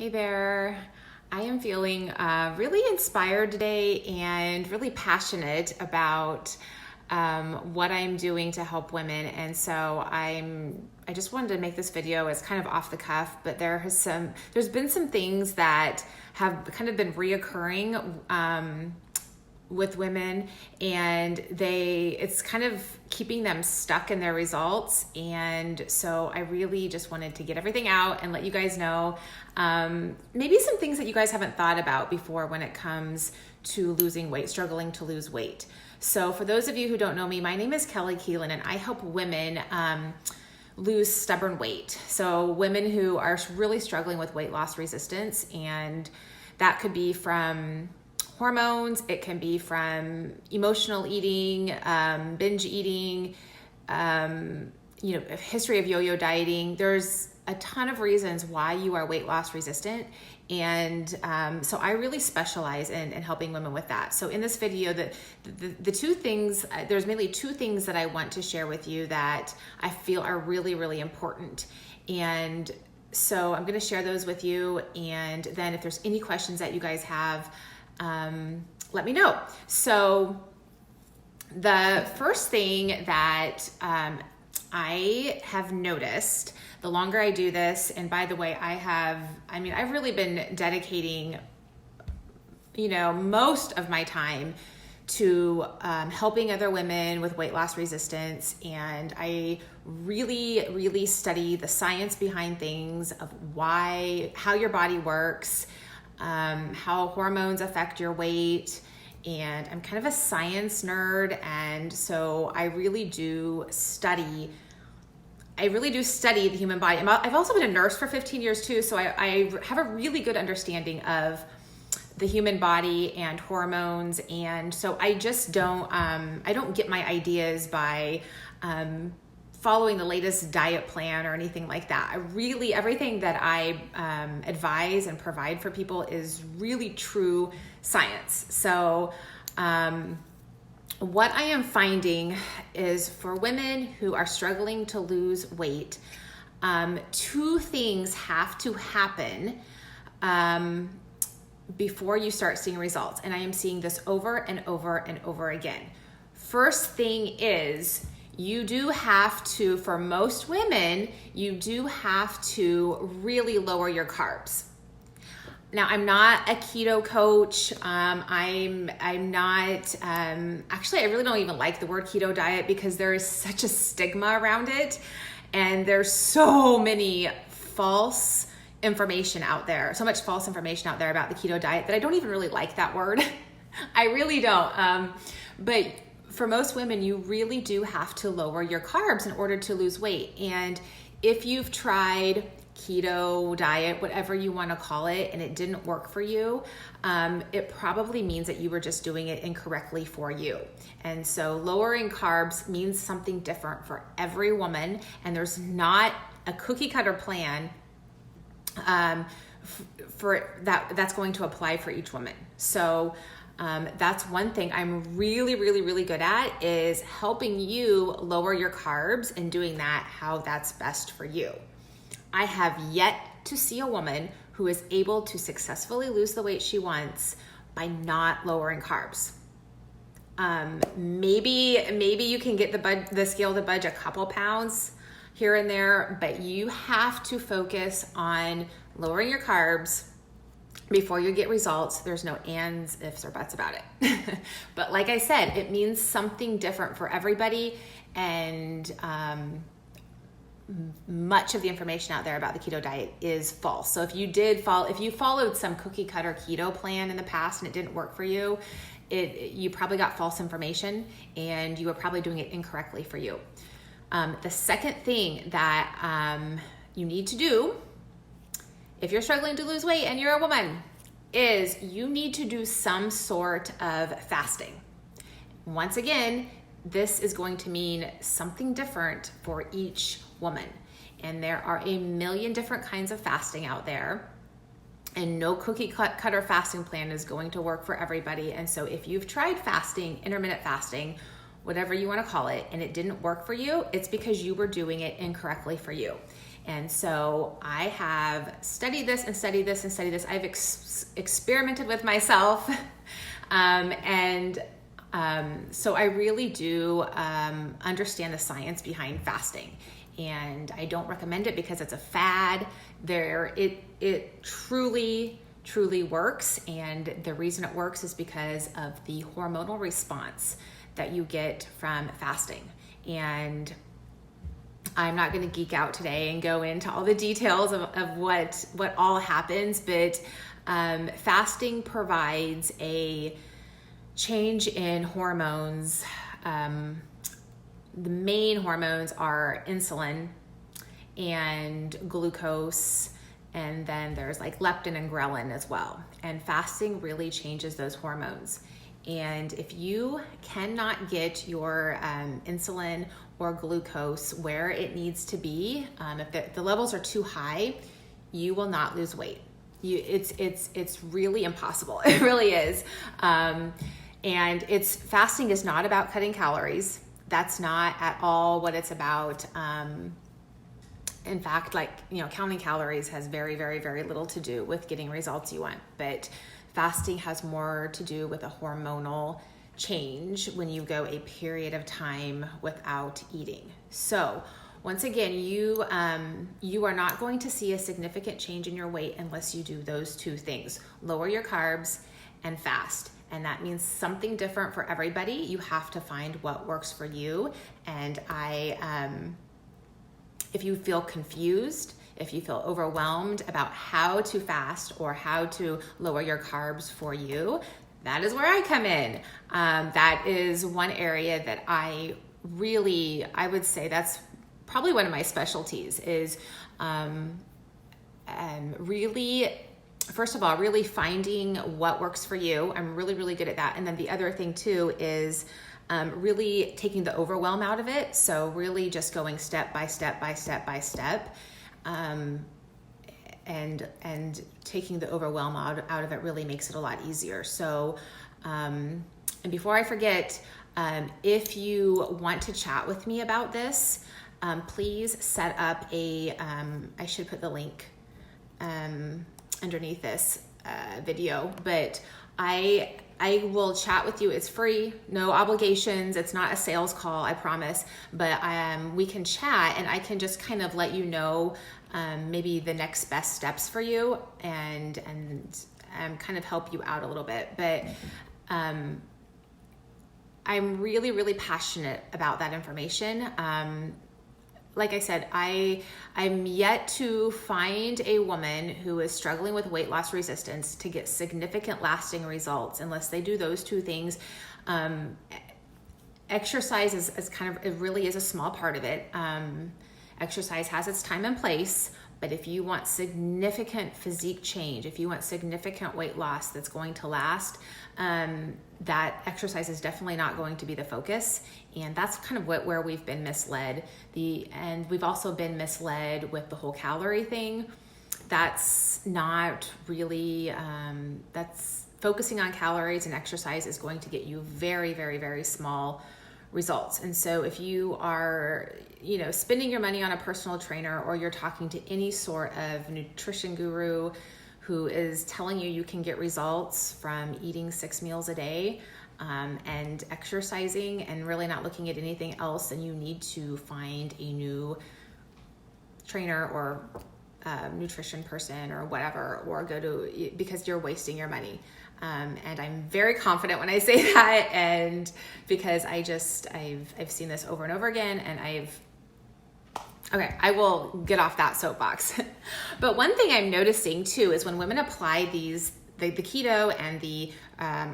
Hey there. I am feeling really inspired today and really passionate about what I'm doing to help women. And so I just wanted to make this video as kind of off the cuff, but there's been some things that have kind of been reoccurring with women, and it's kind of keeping them stuck in their results. And so I really just wanted to get everything out and let you guys know maybe some things that you guys haven't thought about before when it comes to losing weight, struggling to lose weight. So for those of you who don't know me, my name is Kelly Keelan, and I help women lose stubborn weight. So women who are really struggling with weight loss resistance, and that could be from hormones, it can be from emotional eating, binge eating, a history of yo-yo dieting. There's a ton of reasons why you are weight loss resistant. And so I really specialize in helping women with that. So in this video, the two things, there's mainly two things that I want to share with you that I feel are really, really important. And so I'm going to share those with you. And then if there's any questions that you guys have, let me know. So the first thing that I have noticed, the longer I do this, and by the way, I've really been dedicating, most of my time to helping other women with weight loss resistance. And I really, really study the science behind things of how your body works, how hormones affect your weight. And I'm kind of a science nerd. And so I really do study the human body. I've also been a nurse for 15 years too. So I have a really good understanding of the human body and hormones. And so I just don't get my ideas by, following the latest diet plan or anything like that. Everything that I advise and provide for people is really true science. So what I am finding is for women who are struggling to lose weight, two things have to happen before you start seeing results. And I am seeing this over and over and over again. First thing is, you do have to, for most women, you do have to really lower your carbs. Now, I'm not a keto coach. I'm not, actually, I really don't even like the word keto diet because there is such a stigma around it. And there's so many false information out there, so much false information out there about the keto diet that I don't even really like that word. I really don't. But for most women, you really do have to lower your carbs in order to lose weight. And if you've tried keto diet, whatever you want to call it, and it didn't work for you, it probably means that you were just doing it incorrectly for you. And so lowering carbs means something different for every woman, and there's not a cookie cutter plan for that's going to apply for each woman. So that's one thing I'm really, really, really good at, is helping you lower your carbs and doing that how that's best for you. I have yet to see a woman who is able to successfully lose the weight she wants by not lowering carbs. Maybe you can get the scale to budge a couple pounds here and there, but you have to focus on lowering your carbs before you get results. There's no ands, ifs, or buts about it. But like I said, it means something different for everybody. And much of the information out there about the keto diet is false. So if you followed some cookie cutter keto plan in the past and it didn't work for you, you probably got false information and you were probably doing it incorrectly for you. The second thing that you need to do if you're struggling to lose weight and you're a woman is you need to do some sort of fasting. Once again, this is going to mean something different for each woman. And there are a million different kinds of fasting out there. And no cookie cutter fasting plan is going to work for everybody. And so if you've tried fasting, intermittent fasting, whatever you want to call it, and it didn't work for you, it's because you were doing it incorrectly for you. And so I have studied this and studied this and studied this. I've experimented with myself. So I really do understand the science behind fasting. And I don't recommend it because it's a fad. It truly works. And the reason it works is because of the hormonal response that you get from fasting. And I'm not going to geek out today and go into all the details of what all happens, but fasting provides a change in hormones. The main hormones are insulin and glucose, and then there's like leptin and ghrelin as well. And fasting really changes those hormones. And if you cannot get your insulin or glucose where it needs to be, if the levels are too high, you will not lose weight. It's really impossible. It really is. And fasting is not about cutting calories. That's not at all what it's about. In fact, counting calories has very, very, very little to do with getting results you want. But fasting has more to do with a hormonal change when you go a period of time without eating. So once again, you are not going to see a significant change in your weight unless you do those two things: lower your carbs and fast. And that means something different for everybody. You have to find what works for you. And if you feel confused, if you feel overwhelmed about how to fast or how to lower your carbs for you, that is where I come in. That is one area that I would say that's probably one of my specialties is really, first of all, really finding what works for you. I'm really, really good at that. And then the other thing too is really taking the overwhelm out of it. So really just going step by step by step by step. And taking the overwhelm out of it really makes it a lot easier. So, and before I forget, if you want to chat with me about this, please set up I should put the link underneath this video, but I will chat with you. It's free, no obligations. It's not a sales call, I promise, but we can chat and I can just kind of let you know maybe the next best steps for you and kind of help you out a little bit. But I'm really, really passionate about that information. Like I said, I'm yet to find a woman who is struggling with weight loss resistance to get significant lasting results unless they do those two things. Exercise is it really is a small part of it. Exercise has its time and place, but if you want significant physique change, if you want significant weight loss that's going to last, that exercise is definitely not going to be the focus. And that's kind of where we've been misled. And we've also been misled with the whole calorie thing. That's not really, that's focusing on calories and exercise is going to get you very, very, very small results. And so if you are, spending your money on a personal trainer, or you're talking to any sort of nutrition guru who is telling you can get results from eating 6 meals a day and exercising and really not looking at anything else, then you need to find a new trainer or nutrition person or whatever, or because you're wasting your money. And I'm very confident when I say that, and because I've seen this over and over again, and I will get off that soapbox. But one thing I'm noticing too is when women apply the keto and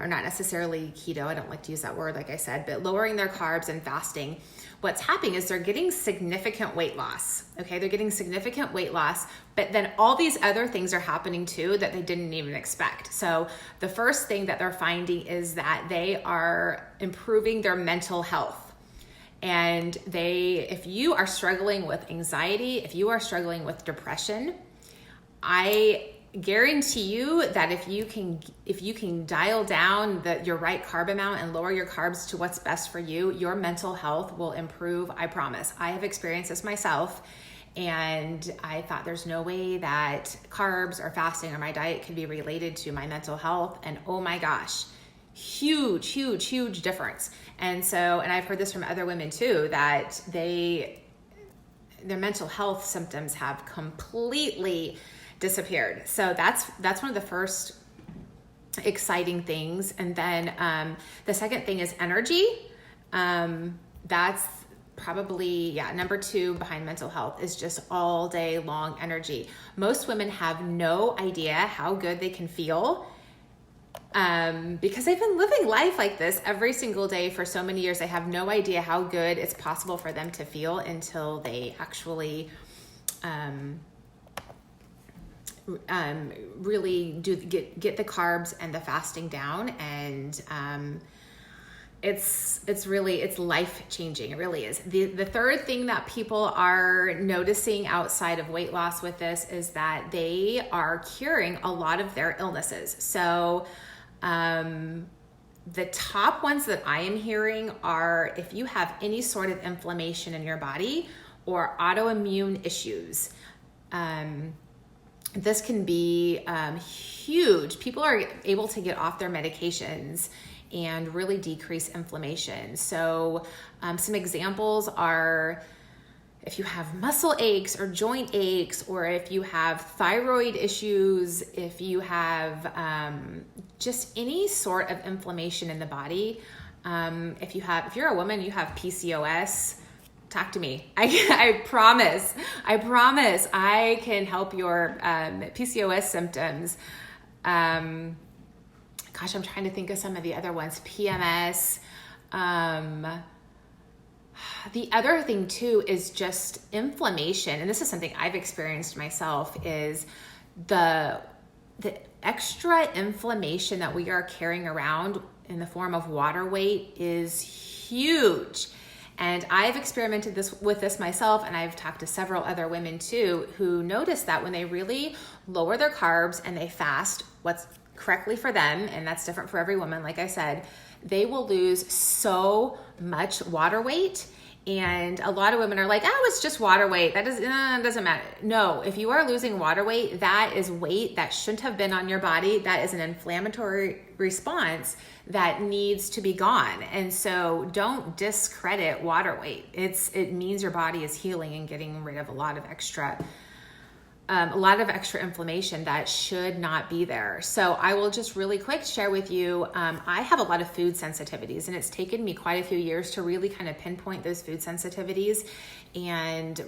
or not necessarily keto, I don't like to use that word, like I said, but lowering their carbs and fasting, what's happening is they're getting significant weight loss. Okay, they're getting significant weight loss, but then all these other things are happening too that they didn't even expect. So the first thing that they're finding is that they are improving their mental health. And if you are struggling with anxiety, if you are struggling with depression, I guarantee you that if you can dial down your right carb amount and lower your carbs to what's best for you, your mental health will improve. I promise. I have experienced this myself, And I thought there's no way that carbs or fasting or my diet could be related to my mental health. And oh my gosh, huge, huge, huge difference. And I've heard this from other women too, that their mental health symptoms have completely disappeared. So that's one of the first exciting things. And then the second thing is energy. That's probably, number 2 behind mental health is just all day long energy. Most women have no idea how good they can feel because they've been living life like this every single day for so many years. They have no idea how good it's possible for them to feel until they actually really get the carbs and the fasting down. And it's life changing. It really is. The third thing that people are noticing outside of weight loss with this is that they are curing a lot of their illnesses. So the top ones that I am hearing are if you have any sort of inflammation in your body or autoimmune issues. This can be huge. People are able to get off their medications and really decrease inflammation. So some examples are if you have muscle aches or joint aches, or if you have thyroid issues, if you have just any sort of inflammation in the body. If you're a woman, you have PCOS, talk to me. I promise I can help your PCOS symptoms. Gosh, I'm trying to think of some of the other ones. PMS. The other thing too is just inflammation. And this is something I've experienced myself, is the extra inflammation that we are carrying around in the form of water weight is huge. And I've experimented with this myself, and I've talked to several other women too who notice that when they really lower their carbs and they fast what's correctly for them, and that's different for every woman, like I said, they will lose so much water weight. And a lot of women are like, oh, it's just water weight. That doesn't matter. No, if you are losing water weight, that is weight that shouldn't have been on your body. That is an inflammatory response that needs to be gone. And so don't discredit water weight. It means your body is healing and getting rid of a lot of extra inflammation that should not be there. So I will just really quick share with you, I have a lot of food sensitivities, and it's taken me quite a few years to really kind of pinpoint those food sensitivities and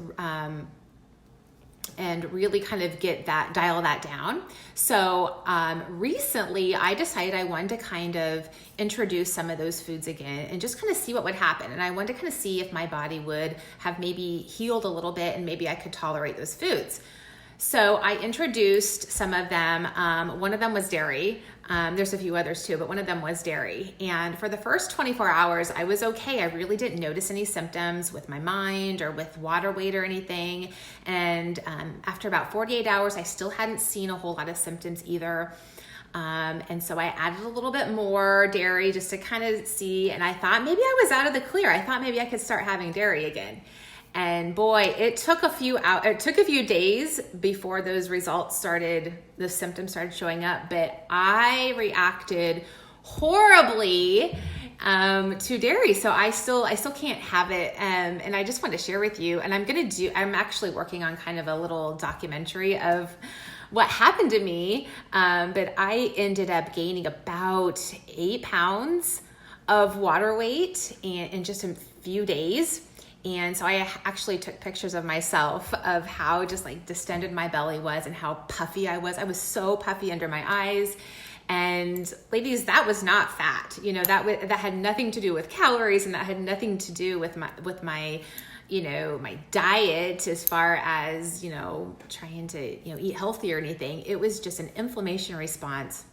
really kind of dial that down. So recently I decided I wanted to kind of introduce some of those foods again and just kind of see what would happen. And I wanted to kind of see if my body would have maybe healed a little bit and maybe I could tolerate those foods. So I introduced some of them. One of them was dairy. There's a few others too, but one of them was dairy. And for the first 24 hours, I was okay. I really didn't notice any symptoms with my mind or with water weight or anything. And after about 48 hours, I still hadn't seen a whole lot of symptoms either. And so I added a little bit more dairy just to kind of see. And I thought maybe I was out of the clear. I thought maybe I could start having dairy again. And boy, it took a few days before those the symptoms started showing up, but I reacted horribly to dairy. So I still can't have it. And I just want to share with you, and I'm actually working on kind of a little documentary of what happened to me. But I ended up gaining about 8 pounds of water weight in just a few days. And so I actually took pictures of myself of how just like distended my belly was and how puffy I was. I was so puffy under my eyes. And ladies, that was not fat. That had nothing to do with calories, and that had nothing to do with my my diet as far as, trying to, eat healthy or anything. It was just an inflammation response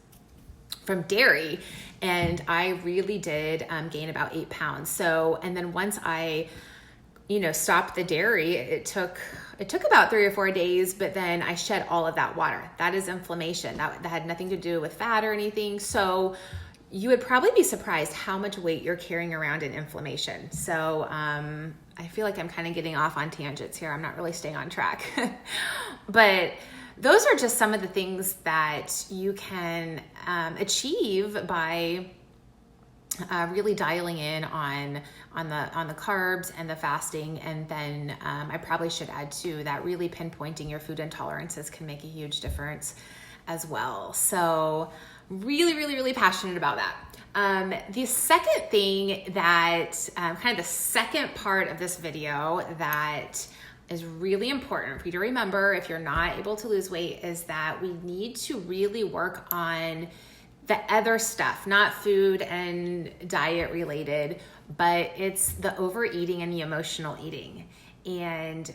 from dairy. And I really did gain about 8 pounds. So, and then once I stopped the dairy, it took about 3 or 4 days, but then I shed all of that water. That is inflammation. That had nothing to do with fat or anything. So you would probably be surprised how much weight you're carrying around in inflammation. So I feel like I'm kind of getting off on tangents here. I'm not really staying on track. But those are just some of the things that you can achieve by really dialing in on the carbs and the fasting. And then I probably should add too that really pinpointing your food intolerances can make a huge difference as well. So really, really, really passionate about that. The second thing that, kind of the second part of this video that is really important for you to remember if you're not able to lose weight is that we need to really work on the other stuff, not food and diet related, but it's the overeating and the emotional eating. And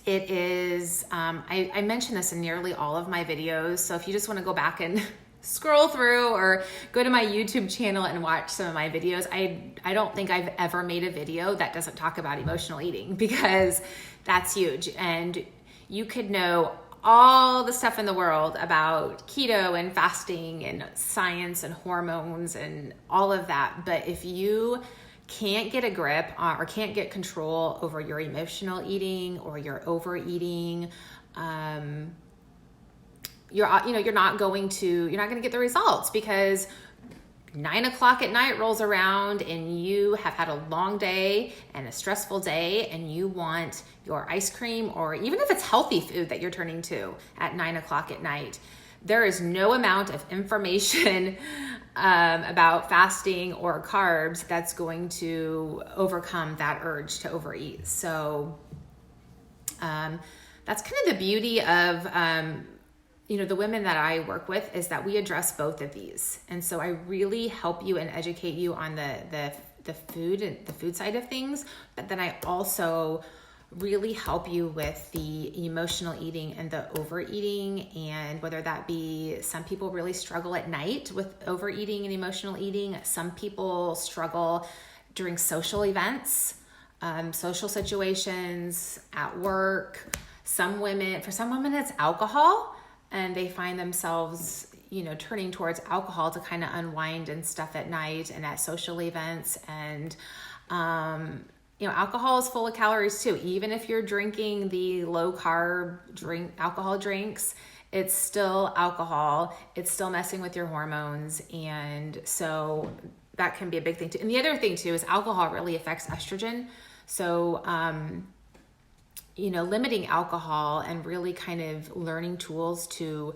it is, I mention this in nearly all of my videos. So if you just want to go back and scroll through or go to my YouTube channel and watch some of my videos, I don't think I've ever made a video that doesn't talk about emotional eating, because that's huge. And you could know all the stuff in the world about keto and fasting and science and hormones and all of that. But if you can't get a grip or can't get control over your emotional eating or your overeating, you're not going to get the results, because 9 o'clock at night rolls around and you have had a long day and a stressful day and you want your ice cream, or even if it's healthy food that you're turning to at 9 o'clock at night. There is no amount of information about fasting or carbs that's going to overcome that urge to overeat. So that's kind of the beauty of the women that I work with, is that we address both of these. And so I really help you and educate you on the food and the food side of things, but then I also really help you with the emotional eating and the overeating. And whether that be, some people really struggle at night with overeating and emotional eating. Some people struggle during social events, social situations, at work. For some women it's alcohol, and they find themselves, turning towards alcohol to kind of unwind and stuff at night and at social events. And, alcohol is full of calories too. Even if you're drinking the low carb alcohol drinks, it's still alcohol. It's still messing with your hormones. And so that can be a big thing too. And the other thing too is alcohol really affects estrogen. So, limiting alcohol and really kind of learning tools to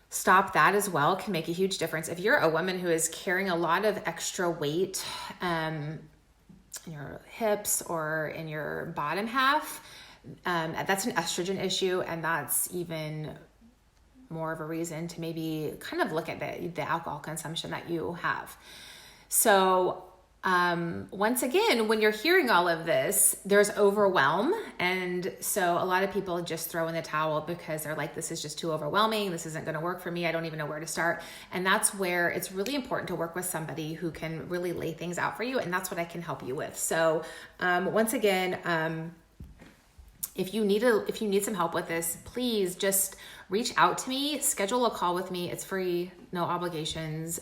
stop that as well can make a huge difference. If you're a woman who is carrying a lot of extra weight in your hips or in your bottom half, that's an estrogen issue, and that's even more of a reason to maybe kind of look at the alcohol consumption that you have. So once again, when you're hearing all of this, there's overwhelm. And so a lot of people just throw in the towel because they're like, this is just too overwhelming. This isn't going to work for me. I don't even know where to start. And that's where it's really important to work with somebody who can really lay things out for you. And that's what I can help you with. So once again, if you need some help with this, please just reach out to me, schedule a call with me. It's free, no obligations.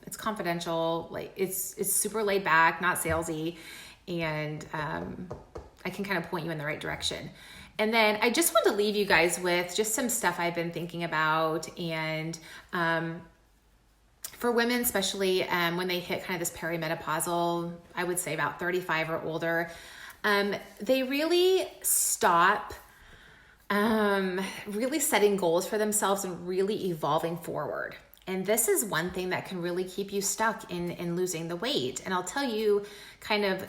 It's confidential. Like it's super laid back, not salesy. And I can kind of point you in the right direction. And then I just want to leave you guys with just some stuff I've been thinking about. And for women, especially when they hit kind of this perimenopausal, I would say about 35 or older, they really stop really setting goals for themselves and really evolving forward. And this is one thing that can really keep you stuck in losing the weight. And I'll tell you kind of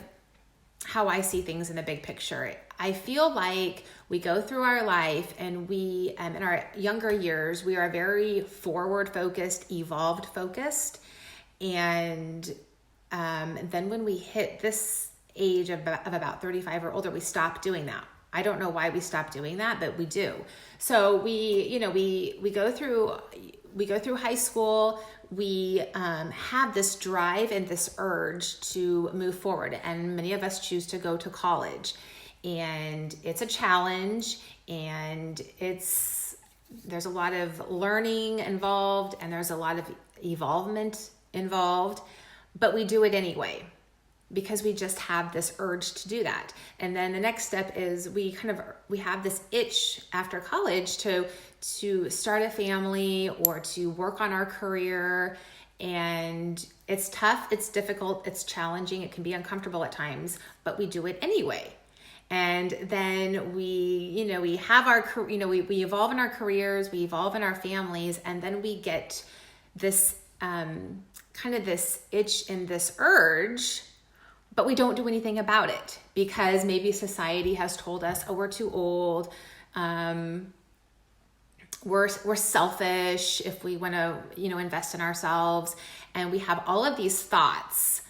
how I see things in the big picture. I feel like we go through our life and we, in our younger years, we are very forward focused, evolved focused. And then when we hit this age of about 35 or older, we stop doing that. I don't know why we stop doing that, but we do. So we go through high school. We have this drive and this urge to move forward, and many of us choose to go to college, and it's a challenge, and it's there's a lot of learning involved and there's a lot of evolvement involved, but we do it anyway because we just have this urge to do that. And then the next step is we have this itch after college to start a family or to work on our career. And it's tough, it's difficult, it's challenging, it can be uncomfortable at times, but we do it anyway. And then we have our, we evolve in our careers, we evolve in our families, and then we get this this itch and this urge, but we don't do anything about it because maybe society has told us, oh, we're too old. We're selfish if we want to, invest in ourselves. And we have all of these thoughts,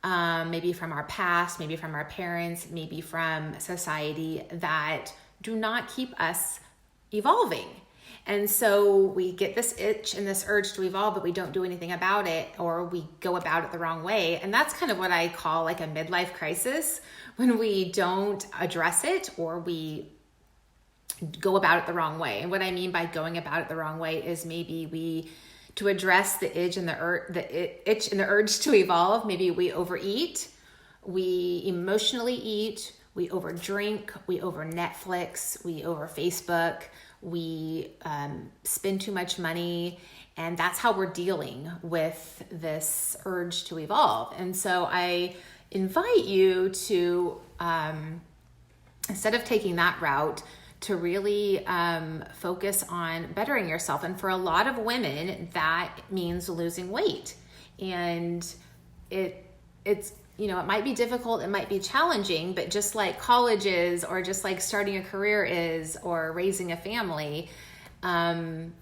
maybe from our past, maybe from our parents, maybe from society, that do not keep us evolving. And so we get this itch and this urge to evolve, but we don't do anything about it, or we go about it the wrong way. And that's kind of what I call like a midlife crisis, when we don't address it or we go about it the wrong way. And what I mean by going about it the wrong way is maybe to address the itch and the itch and the urge to evolve, maybe we overeat, we emotionally eat, we overdrink, we over Netflix, we over Facebook, we spend too much money, and that's how we're dealing with this urge to evolve. And so I invite you to, instead of taking that route, to really focus on bettering yourself. And for a lot of women, that means losing weight. And it's it might be difficult, it might be challenging, but just like college is, or just like starting a career is, or raising a family,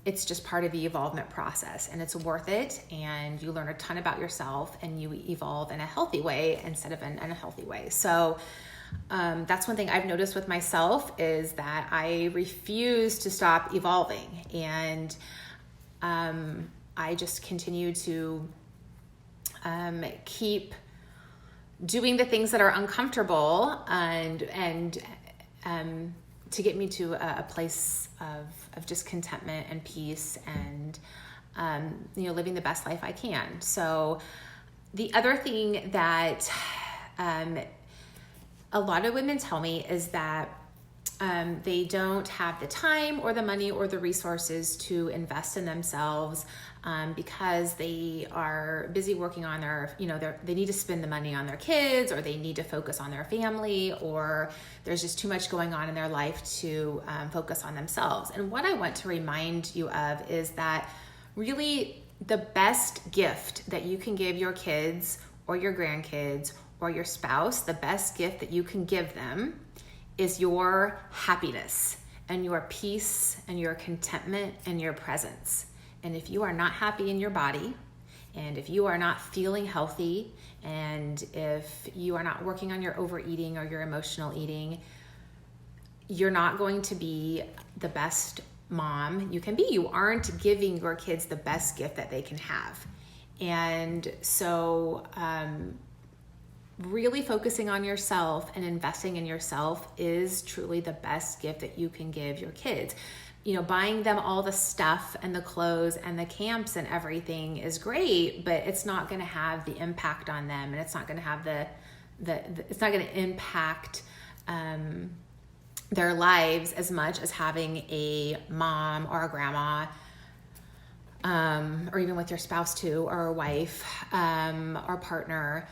it's just part of the evolvement process, and it's worth it. And you learn a ton about yourself, and you evolve in a healthy way instead of an unhealthy way. So that's one thing I've noticed with myself, is that I refuse to stop evolving, and I just continue to keep doing the things that are uncomfortable and to get me to a place of just contentment and peace and living the best life I can. So the other thing that a lot of women tell me is that they don't have the time or the money or the resources to invest in themselves because they are busy working on they need to spend the money on their kids, or they need to focus on their family, or there's just too much going on in their life to focus on themselves. And what I want to remind you of is that really the best gift that you can give your kids or your grandkids or your spouse, the best gift that you can give them is your happiness and your peace and your contentment and your presence. And if you are not happy in your body, and if you are not feeling healthy, and if you are not working on your overeating or your emotional eating, you're not going to be the best mom you can be. You aren't giving your kids the best gift that they can have. And so really focusing on yourself and investing in yourself is truly the best gift that you can give your kids. Buying them all the stuff and the clothes and the camps and everything is great, but it's not going to have the impact on them, and it's not going to have it's not going to impact their lives as much as having a mom or a grandma, or even with your spouse too, or a wife, or partner,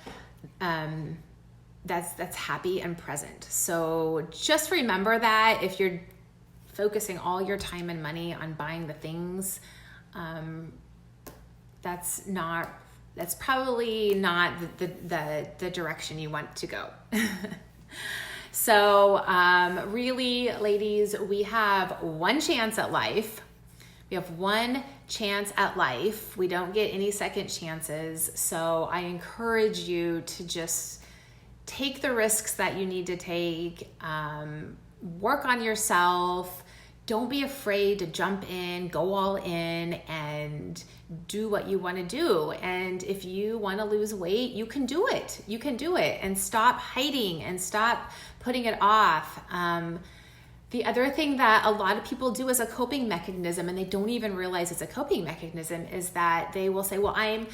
that's happy and present. So just remember that if you're focusing all your time and money on buying the things, that's probably not the direction you want to go. So really, ladies, we have one chance at life. We have one chance at life. We don't get any second chances. So I encourage you to just take the risks that you need to take, work on yourself. Don't be afraid to jump in, go all in, and do what you want to do. And if you want to lose weight, you can do it. You can do it, and stop hiding and stop putting it off. The other thing that a lot of people do as a coping mechanism, and they don't even realize it's a coping mechanism, is that they will say, well, I'm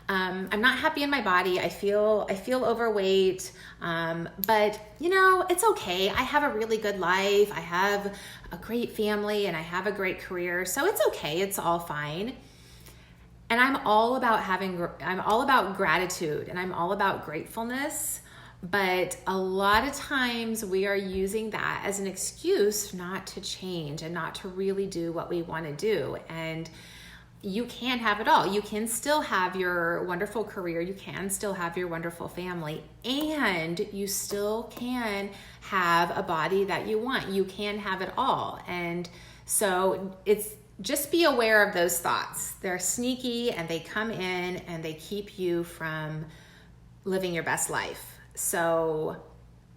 not happy in my body. I feel overweight, but it's okay. I have a really good life. I have a great family and I have a great career. So it's okay. It's all fine. And I'm all about gratitude, and I'm all about gratefulness. But a lot of times we are using that as an excuse not to change and not to really do what we want to do. And you can have it all. You can still have your wonderful career. You can still have your wonderful family, and you still can have a body that you want. You can have it all. And so just be aware of those thoughts. They're sneaky, and they come in and they keep you from living your best life. So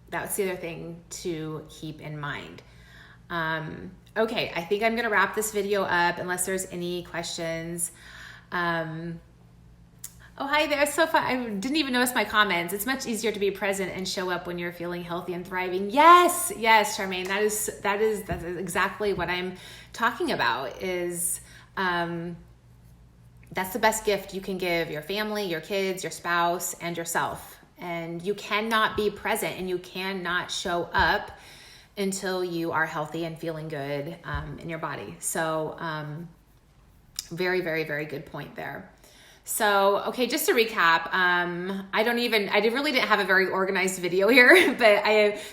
that's the other thing to keep in mind. Okay, I think I'm going to wrap this video up unless there's any questions. Oh, hi there. So fun. I didn't even notice my comments. It's much easier to be present and show up when you're feeling healthy and thriving. Yes, Charmaine, that is exactly what I'm talking about. That's the best gift you can give your family, your kids, your spouse, and yourself. And you cannot be present and you cannot show up until you are healthy and feeling good in your body. So very, very, very good point there. So, okay, just to recap, I really didn't have a very organized video here, but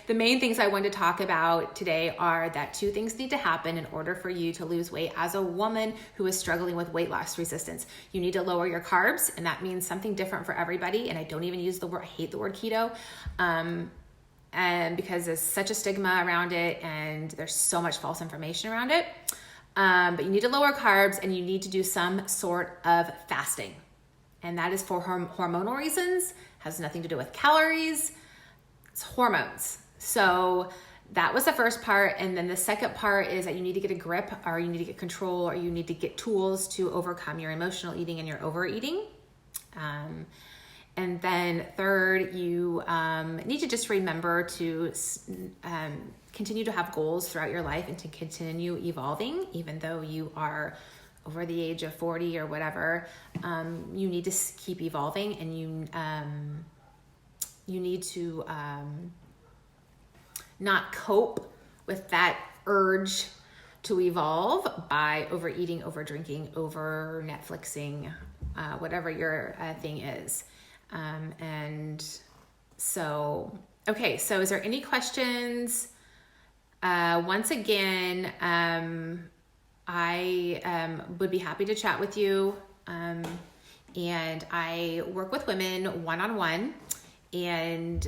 the main things I wanted to talk about today are that 2 things need to happen in order for you to lose weight as a woman who is struggling with weight loss resistance. You need to lower your carbs, and that means something different for everybody. And I don't even use the word, I hate the word keto, and because there's such a stigma around it and there's so much false information around it. But you need to lower carbs, and you need to do some sort of fasting. And that is for hormonal reasons, has nothing to do with calories, it's hormones. So that was the first part. And then the second part is that you need to get a grip, or you need to get control, or you need to get tools to overcome your emotional eating and your overeating. And then third, you need to just remember to continue to have goals throughout your life and to continue evolving, even though you are over the age of 40 or whatever. You need to keep evolving, and you need to not cope with that urge to evolve by overeating, over drinking, over Netflixing, whatever your thing is. And so, okay, so is there any questions? Once again, I would be happy to chat with you. And I work with women one-on-one. And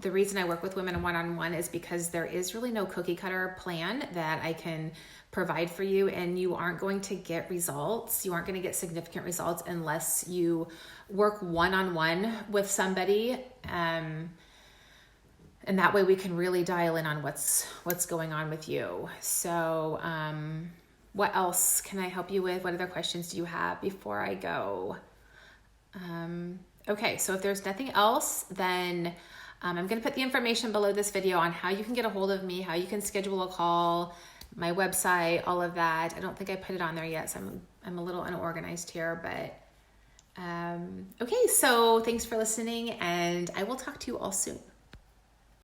the reason I work with women one-on-one is because there is really no cookie cutter plan that I can provide for you, and you aren't going to get results. You aren't going to get significant results unless you work one-on-one with somebody. And that way we can really dial in on what's going on with you. So, what else can I help you with? What other questions do you have before I go? Okay, so if there's nothing else, then I'm going to put the information below this video on how you can get a hold of me, how you can schedule a call, my website, all of that. I don't think I put it on there yet, so I'm a little unorganized here, but okay, so thanks for listening, and I will talk to you all soon.